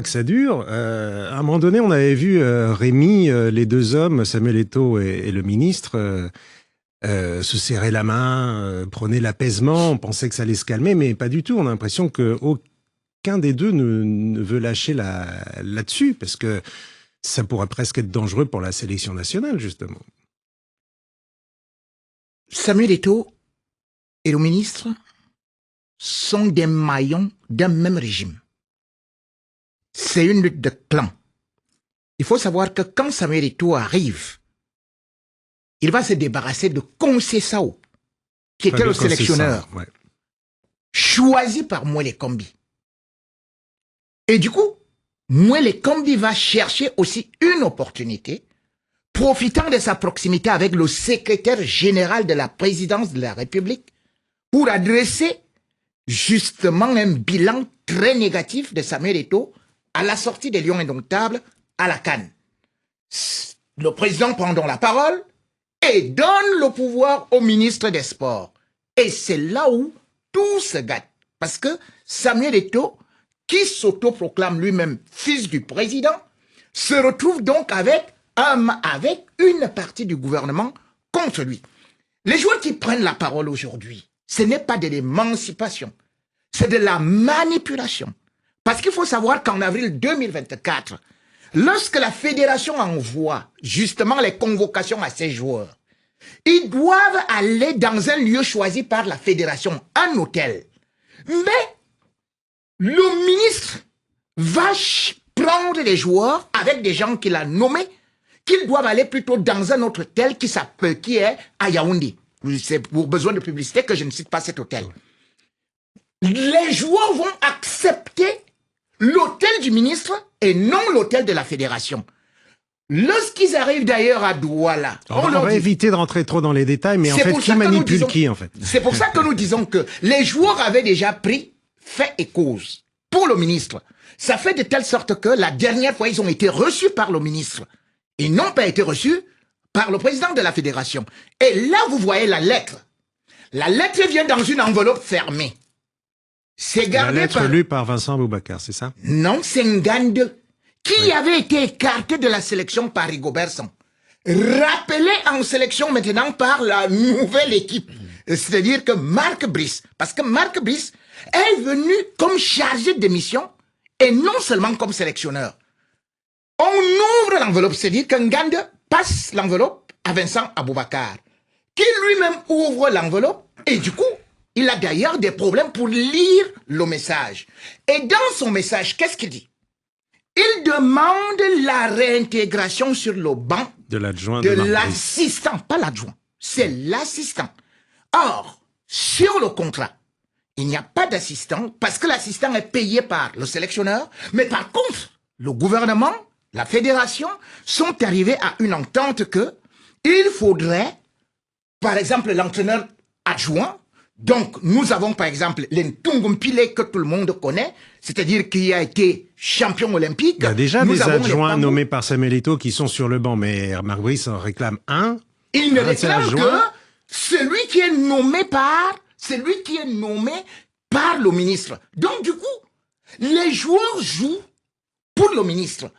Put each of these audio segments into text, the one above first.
Que ça dure. À un moment donné, on avait vu Rémi, les deux hommes, Samuel Eto'o et le ministre, se serrer la main, prôner l'apaisement. On pensait que ça allait se calmer, mais pas du tout. On a l'impression que aucun des deux ne veut lâcher là-dessus, parce que ça pourrait presque être dangereux pour la sélection nationale, justement. Samuel Eto'o et le ministre sont des maillons d'un même régime. C'est une lutte de clans. Il faut savoir que quand Samuel Eto'o arrive, il va se débarrasser de Konsé Sao, qui était le sélectionneur, choisi par Mwele Kombi. Et du coup, Mwele Kombi va chercher aussi une opportunité, profitant de sa proximité avec le secrétaire général de la présidence de la République, pour adresser justement un bilan très négatif de Samuel Eto'o à la sortie des Lions indomptables à la CAN. Le président prend donc la parole et donne le pouvoir au ministre des Sports. Et c'est là où tout se gâte. Parce que Samuel Eto'o, qui s'autoproclame lui-même fils du président, se retrouve donc avec une partie du gouvernement contre lui. Les joueurs qui prennent la parole aujourd'hui, ce n'est pas de l'émancipation, c'est de la manipulation. Parce qu'il faut savoir qu'en avril 2024, lorsque la fédération envoie justement les convocations à ces joueurs, ils doivent aller dans un lieu choisi par la fédération, un hôtel. Mais le ministre va prendre les joueurs avec des gens qu'il a nommés, qu'ils doivent aller plutôt dans un autre hôtel qui est à Yaoundé. C'est pour besoin de publicité que je ne cite pas cet hôtel. Les joueurs vont accepter l'hôtel du ministre et non l'hôtel de la fédération. Lorsqu'ils arrivent d'ailleurs à Douala, on va éviter de rentrer trop dans les détails, mais en fait, qui manipule qui en fait? C'est pour ça que nous disons que les joueurs avaient déjà pris fait et cause pour le ministre. Ça fait de telle sorte que la dernière fois, ils ont été reçus par le ministre. Ils n'ont pas été reçus par le président de la fédération. Et là, vous voyez la lettre. La lettre vient dans une enveloppe fermée. C'est gardé la lettre lue par Vincent Boubacar, c'est ça? Non, c'est Ngande, qui avait été écarté de la sélection par Rigobert Song, rappelé en sélection maintenant par la nouvelle équipe. C'est-à-dire que Marc Brice, parce que Marc Brice est venu comme chargé de mission et non seulement comme sélectionneur. On ouvre l'enveloppe, c'est-à-dire que Ngande passe l'enveloppe à Vincent Aboubakar, qui lui-même ouvre l'enveloppe et du coup, il a d'ailleurs des problèmes pour lire le message. Et dans son message, qu'est-ce qu'il dit? Il demande la réintégration sur le banc de l'adjoint, de l'assistant, pas l'adjoint, c'est l'assistant. Or, sur le contrat, il n'y a pas d'assistant parce que l'assistant est payé par le sélectionneur, mais par contre, le gouvernement, la fédération sont arrivés à une entente que il faudrait, par exemple, l'entraîneur adjoint. Donc, nous avons par exemple l'Ntungumpile que tout le monde connaît, c'est-à-dire qui a été champion olympique. Il y a déjà des adjoints nommés par Samuel Eto'o qui sont sur le banc, mais Marc Brice en réclame un. Il ne réclame que celui qui est nommé par le ministre. Donc, du coup, les joueurs jouent pour le ministre.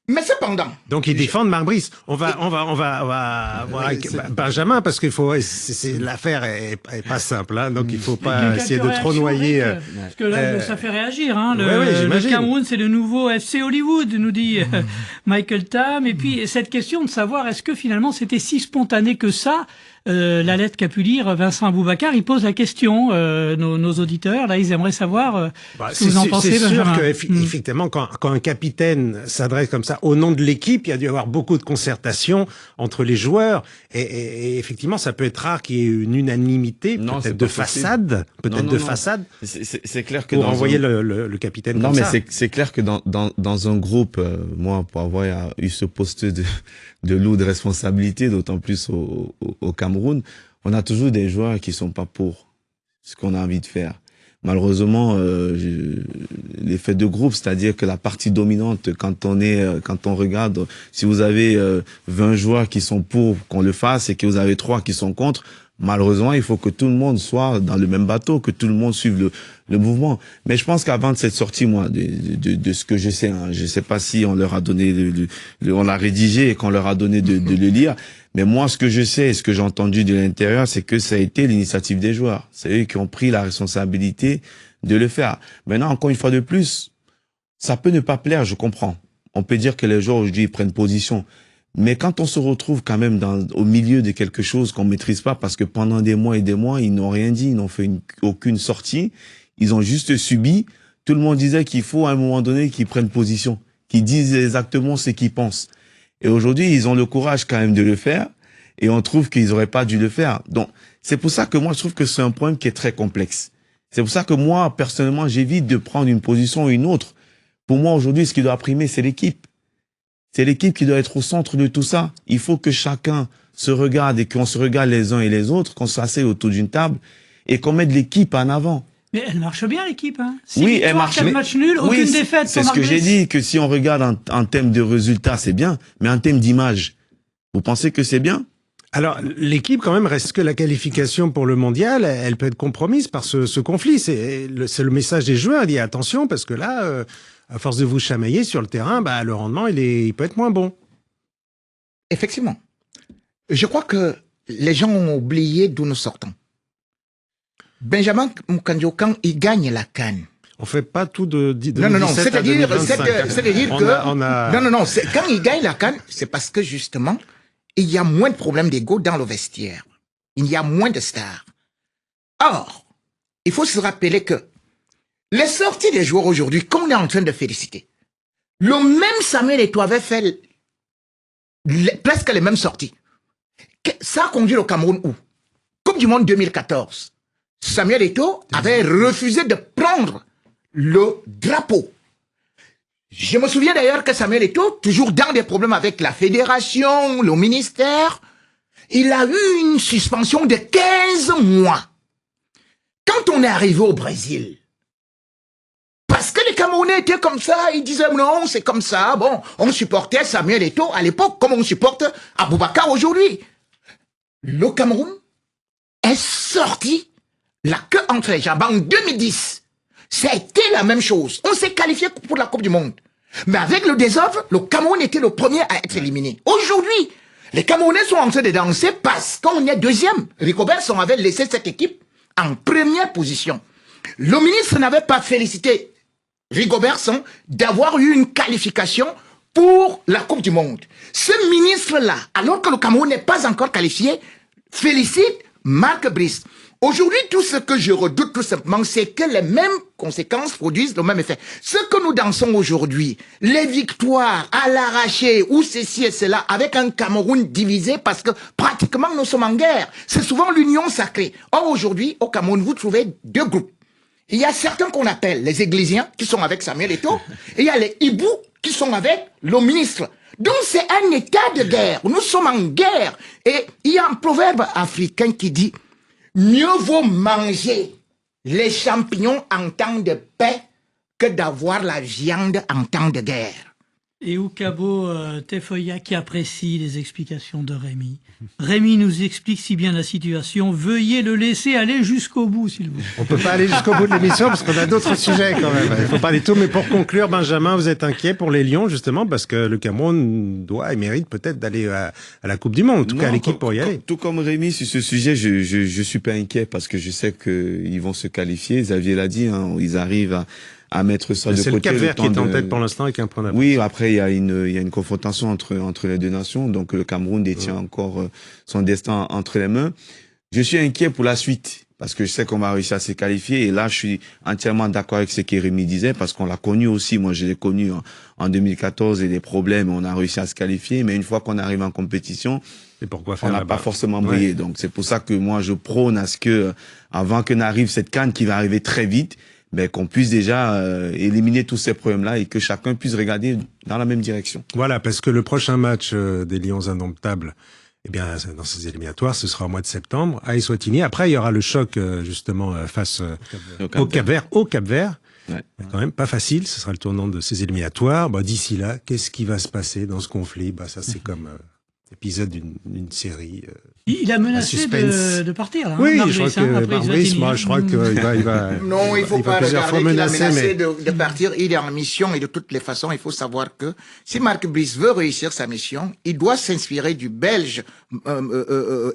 Mais cependant. Donc ils défendent Marc Brice. On va voir avec Benjamin parce qu'il faut. L'affaire est pas simple, hein, donc il faut pas essayer de trop noyer. Parce que là, ça fait réagir. Hein, le Cameroun, c'est le nouveau FC Hollywood, nous dit Michael Tam. Et puis cette question de savoir est-ce que finalement c'était si spontané que ça. La lettre qu'a pu lire Vincent Aboubakar, il pose la question, nos auditeurs, là, ils aimeraient savoir ce que vous en pensez. C'est sûr qu'effectivement, quand un capitaine s'adresse comme ça au nom de l'équipe, il y a dû y avoir beaucoup de concertation entre les joueurs, et effectivement, ça peut être rare qu'il y ait une unanimité, peut-être de façade, façade. C'est clair que pour envoyer le capitaine comme ça. Non, mais c'est clair que dans un groupe, moi, pour avoir eu ce poste de lourde responsabilité, d'autant plus au Cameroun, on a toujours des joueurs qui sont pas pour ce qu'on a envie de faire. Malheureusement, l'effet de groupe, c'est-à-dire que la partie dominante, quand on regarde, si vous avez 20 joueurs qui sont pour qu'on le fasse et que vous avez 3 qui sont contre, Malheureusement, il faut que tout le monde soit dans le même bateau, que tout le monde suive le mouvement. Mais je pense qu'avant de cette sortie, moi, de ce que je sais, hein, je sais pas si on leur a donné, on l'a rédigé et qu'on leur a donné de le lire. Mais moi, ce que je sais et ce que j'ai entendu de l'intérieur, c'est que ça a été l'initiative des joueurs. C'est eux qui ont pris la responsabilité de le faire. Maintenant, encore une fois de plus, ça peut ne pas plaire, je comprends. On peut dire que les joueurs aujourd'hui prennent position. Mais quand on se retrouve quand même au milieu de quelque chose qu'on maîtrise pas, parce que pendant des mois et des mois, ils n'ont rien dit, ils n'ont fait aucune sortie, ils ont juste subi. Tout le monde disait qu'il faut à un moment donné qu'ils prennent position, qu'ils disent exactement ce qu'ils pensent. Et aujourd'hui, ils ont le courage quand même de le faire, et on trouve qu'ils auraient pas dû le faire. Donc, c'est pour ça que moi, je trouve que c'est un problème qui est très complexe. C'est pour ça que moi, personnellement, j'évite de prendre une position ou une autre. Pour moi, aujourd'hui, ce qui doit primer, c'est l'équipe. C'est l'équipe qui doit être au centre de tout ça. Il faut que chacun se regarde et qu'on se regarde les uns et les autres, qu'on s'assied autour d'une table et qu'on mette l'équipe en avant. Mais elle marche bien, l'équipe. Hein. Oui, elle marche. 4 matchs nuls, aucune défaite. C'est ce que j'ai dit, que si on regarde en termes de résultats, c'est bien, mais en termes d'image, vous pensez que c'est bien? Alors, l'équipe, quand même, reste que la qualification pour le mondial, elle peut être compromise par ce conflit. C'est le message des joueurs. Il dit attention, parce que là, à force de vous chamailler sur le terrain, bah, le rendement, il peut être moins bon. Effectivement. Je crois que les gens ont oublié d'où nous sortons. Benjamin Moukandio, quand il gagne la CAN. On fait pas tout de non, c'est-à-dire que non, quand il gagne la CAN, c'est parce que justement, il y a moins de problèmes d'ego dans le vestiaire. Il y a moins de stars. Or, il faut se rappeler que les sorties des joueurs aujourd'hui, qu'on est en train de féliciter, le même Samuel Eto'o avait fait presque les mêmes sorties. Ça a conduit le Cameroun où? Coupe du Monde 2014. Samuel Eto'o avait refusé de prendre le drapeau. Je me souviens d'ailleurs que Samuel Eto'o, toujours dans des problèmes avec la fédération, le ministère, il a eu une suspension de 15 mois. Quand on est arrivé au Brésil, parce que les Camerounais étaient comme ça, ils disaient non, c'est comme ça, bon, on supportait Samuel Eto'o à l'époque comme on supporte Aboubacar aujourd'hui. Le Cameroun est sorti la queue entre les jambes en 2010. C'était la même chose. On s'est qualifié pour la Coupe du Monde. Mais avec le désordre, le Cameroun était le premier à être éliminé. Aujourd'hui, les Camerounais sont en train de danser parce qu'on est deuxième. Rigobertson avait laissé cette équipe en première position. Le ministre n'avait pas félicité Rigobertson d'avoir eu une qualification pour la Coupe du Monde. Ce ministre-là, alors que le Cameroun n'est pas encore qualifié, félicite Marc Brice. Aujourd'hui, tout ce que je redoute tout simplement, c'est que les mêmes conséquences produisent le même effet. Ce que nous dansons aujourd'hui, les victoires à l'arraché, ou ceci et cela, avec un Cameroun divisé parce que pratiquement nous sommes en guerre. C'est souvent l'union sacrée. Or, aujourd'hui, au Cameroun, vous trouvez deux groupes. Il y a certains qu'on appelle les Églisiens, qui sont avec Samuel Eto'o, et il y a les Hiboux, qui sont avec le ministre. Donc, c'est un état de guerre. Nous sommes en guerre. Et il y a un proverbe africain qui dit: mieux vaut manger les champignons en temps de paix que d'avoir la viande en temps de guerre. Et Oukabo Tefoya qui apprécie les explications de Rémi. Rémi nous explique si bien la situation. Veuillez le laisser aller jusqu'au bout, s'il vous plaît. On peut pas aller jusqu'au bout de l'émission parce qu'on a d'autres sujets quand même. Il faut pas aller tout. Mais pour conclure, Benjamin, vous êtes inquiet pour les Lions justement parce que le Cameroun doit et mérite peut-être d'aller à la Coupe du Monde. En tout cas, l'équipe pour y aller. Tout comme Rémi sur ce sujet, je suis pas inquiet parce que je sais qu'ils vont se qualifier. Xavier l'a dit, hein, ils arrivent à mettre ça de côté. C'est le Cap-Vert qui est en tête pour l'instant avec un point d'avance. Oui, après il y a une confrontation entre les deux nations, donc le Cameroun détient encore son destin entre les mains. Je suis inquiet pour la suite parce que je sais qu'on va réussir à se qualifier et là je suis entièrement d'accord avec ce qu'Rémi disait parce qu'on l'a connu aussi. Moi je l'ai connu en 2014 et des problèmes, on a réussi à se qualifier, mais une fois qu'on arrive en compétition, et pourquoi faire on n'a pas forcément brillé. Ouais. Donc c'est pour ça que moi je prône à ce que avant que n'arrive cette CAN qui va arriver très vite, ben, qu'on puisse déjà éliminer tous ces problèmes-là et que chacun puisse regarder dans la même direction. Voilà, parce que le prochain match des Lions indomptables, eh bien, dans ces éliminatoires, ce sera au mois de septembre à Eswatini. Après, il y aura le choc justement face au Cap-Vert. Ouais. Quand même pas facile. Ce sera le tournant de ces éliminatoires. Bah, d'ici là, qu'est-ce qui va se passer dans ce conflit? Bah, ça, c'est comme épisode d'une série. Il a menacé de partir, là. Oui, Marbrice, je crois que Marbrice, moi, je crois qu'il va. Non, il faut pas regarder qu'il a menacé mais... de partir. Il est en mission et de toutes les façons, il faut savoir que si Marc Brice veut réussir sa mission, il doit s'inspirer du Belge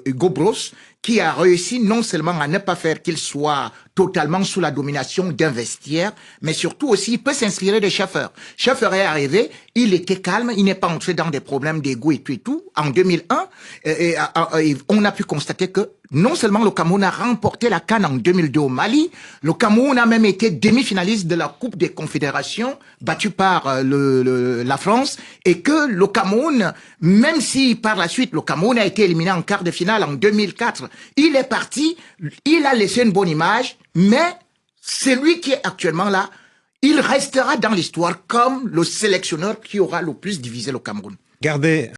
Hugo Broos, qui a réussi non seulement à ne pas faire qu'il soit totalement sous la domination d'un vestiaire, mais surtout aussi, il peut s'inspirer des chauffeurs. Chauffeur est arrivé, il était calme, il n'est pas entré dans des problèmes d'égo et tout. En 2001, on a pu constater que non seulement le Cameroun a remporté la CAN en 2002 au Mali, le Cameroun a même été demi-finaliste de la Coupe des Confédérations, battu par la France, et que le Cameroun, même si par la suite le Cameroun a été éliminé en quart de finale en 2004, il est parti, il a laissé une bonne image, mais c'est lui qui est actuellement là. Il restera dans l'histoire comme le sélectionneur qui aura le plus divisé le Cameroun. Gardez